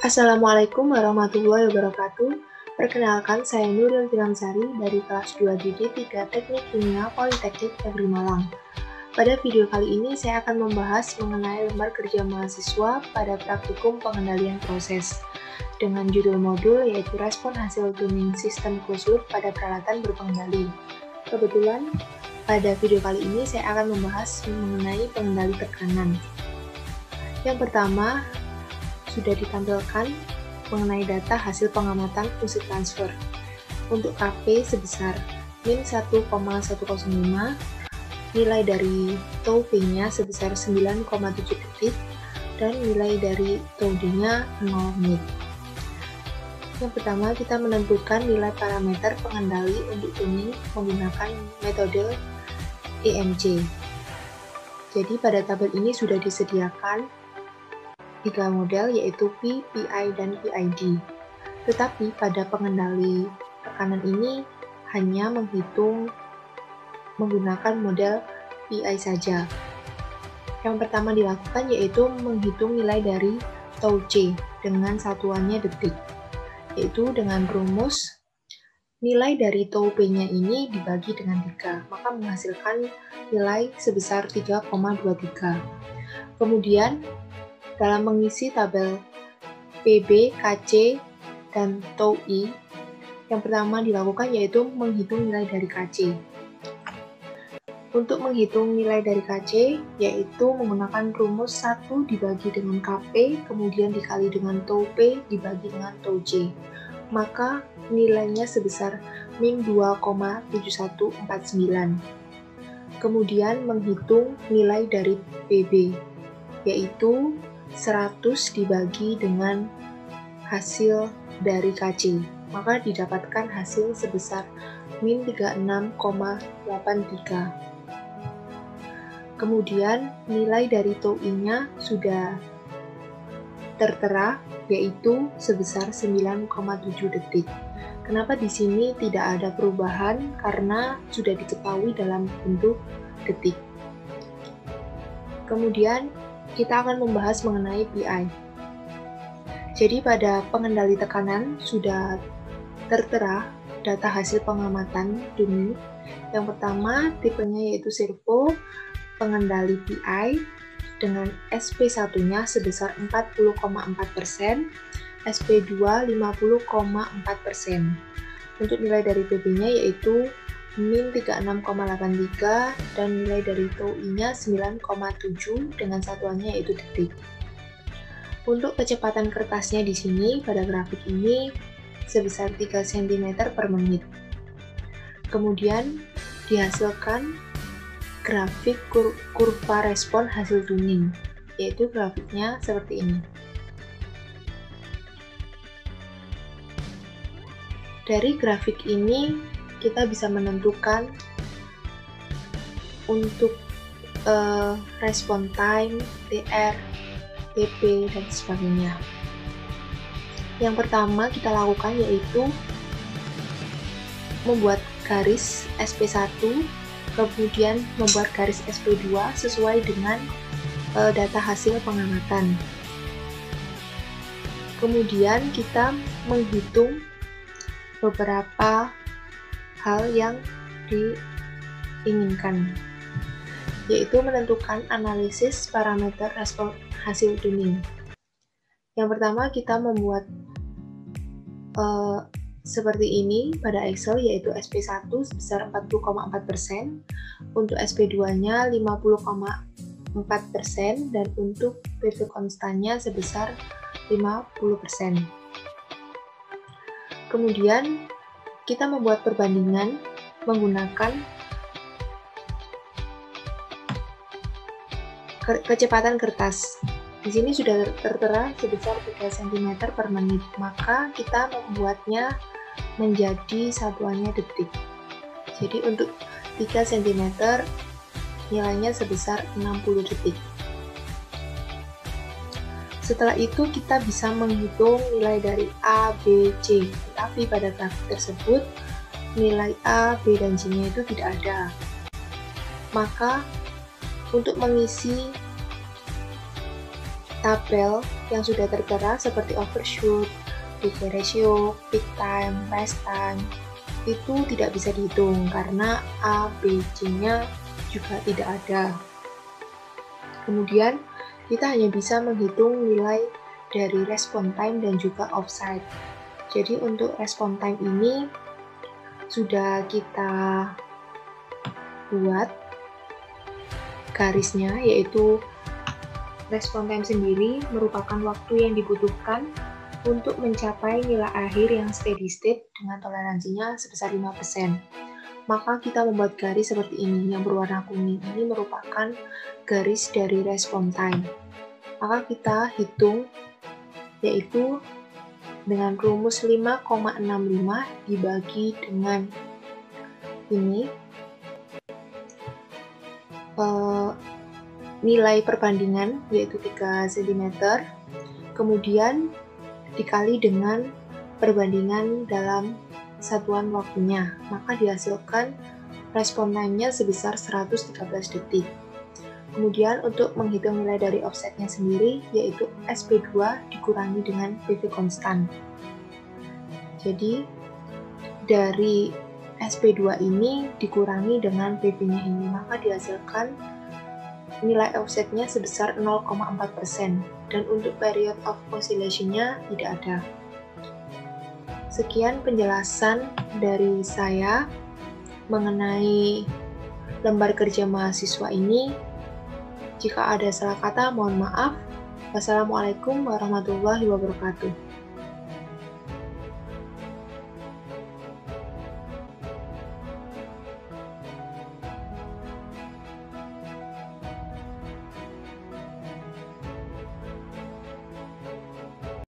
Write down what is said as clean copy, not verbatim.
Assalamualaikum warahmatullahi wabarakatuh. Perkenalkan, saya Nuril Tilamsari dari kelas 2 DD 3 Teknik Kimia Politeknik Negeri Malang. Pada video kali ini saya akan membahas mengenai lembar kerja mahasiswa pada praktikum pengendalian proses dengan judul modul yaitu respon hasil tuning sistem closed loop pada peralatan berpengendali. Kebetulan pada video kali ini saya akan membahas mengenai pengendali tekanan. Yang pertama, sudah ditampilkan mengenai data hasil pengamatan fungsi transfer. Untuk KP sebesar min 1,105, nilai dari tau P-nya sebesar 9,7 detik, dan nilai dari tau D-nya 0 menit. Yang pertama, kita menentukan nilai parameter pengendali untuk tuning menggunakan metode EMC. Jadi pada tabel ini sudah disediakan 3 model yaitu P, PI, dan PID. Tetapi pada pengendali tekanan ini hanya menghitung menggunakan model PI saja. Yang pertama dilakukan yaitu menghitung nilai dari tau C dengan satuannya detik, yaitu dengan rumus nilai dari tau P-nya ini dibagi dengan 3, maka menghasilkan nilai sebesar 3,23. Kemudian dalam mengisi tabel PB, KC, dan tau I, yang pertama dilakukan yaitu menghitung nilai dari KC. Untuk menghitung nilai dari KC, yaitu menggunakan rumus 1 dibagi dengan KP, kemudian dikali dengan tau P dibagi dengan tau C. Maka nilainya sebesar min 2,7149. Kemudian menghitung nilai dari PB, yaitu 100 dibagi dengan hasil dari KC, maka didapatkan hasil sebesar min 36,83. Kemudian nilai dari tau I-nya sudah tertera, yaitu sebesar 9,7 detik. Kenapa di sini tidak ada perubahan? Karena sudah diketahui dalam bentuk detik. Kemudian kita akan membahas mengenai PI. Jadi pada pengendali tekanan sudah tertera data hasil pengamatan tuning. Yang pertama tipenya yaitu servo pengendali PI dengan SP1-nya sebesar 40,4%, SP2 50,4%. Untuk nilai dari PB-nya yaitu min 36,83 dan nilai dari tau I-nya 9,7 dengan satuannya yaitu detik. Untuk kecepatan kertasnya di sini pada grafik ini sebesar 3 cm per menit. Kemudian dihasilkan grafik kurva respon hasil tuning, yaitu grafiknya seperti ini. Dari grafik ini kita bisa menentukan untuk respon time, TR, TP, dan sebagainya. Yang pertama kita lakukan yaitu membuat garis SP1, kemudian membuat garis SP2 sesuai dengan data hasil pengamatan. Kemudian kita menghitung beberapa hal yang diinginkan, yaitu menentukan analisis parameter respon hasil tuning. Yang pertama kita membuat seperti ini pada Excel, yaitu SP1 sebesar 40,4%, untuk SP2-nya 50,4%, dan untuk PV konstannya sebesar 50%. Kemudian kita membuat perbandingan menggunakan kecepatan kertas. Di sini sudah tertera sebesar 3 cm per menit, maka kita membuatnya menjadi satuannya detik. Jadi untuk 3 cm nilainya sebesar 60 detik. Setelah itu kita bisa menghitung nilai dari A, B, C, tapi pada grafik tersebut nilai A, B, dan C-nya itu tidak ada. Maka untuk mengisi tabel yang sudah tertera seperti overshoot, decay ratio, peak time, rest time, itu tidak bisa dihitung karena A, B, C-nya juga tidak ada. Kemudian, kita hanya bisa menghitung nilai dari response time dan juga offside. Jadi untuk response time ini sudah kita buat garisnya, yaitu response time sendiri merupakan waktu yang dibutuhkan untuk mencapai nilai akhir yang steady state dengan toleransinya sebesar 5%. Maka kita membuat garis seperti ini, yang berwarna kuning ini merupakan garis dari response time. Maka kita hitung, yaitu dengan rumus 5,65 dibagi dengan ini, nilai perbandingan yaitu 3 cm, kemudian dikali dengan perbandingan dalam satuan waktunya, maka dihasilkan respon time-nya sebesar 113 detik. Kemudian untuk menghitung nilai dari offsetnya sendiri, yaitu SP2 dikurangi dengan PV konstan. Jadi dari SP2 ini dikurangi dengan PV-nya ini, maka dihasilkan nilai offsetnya sebesar 0,4%, dan untuk period of oscillation-nya tidak ada. Sekian penjelasan dari saya mengenai lembar kerja mahasiswa ini. Jika ada salah kata, mohon maaf. Wassalamualaikum warahmatullahi wabarakatuh.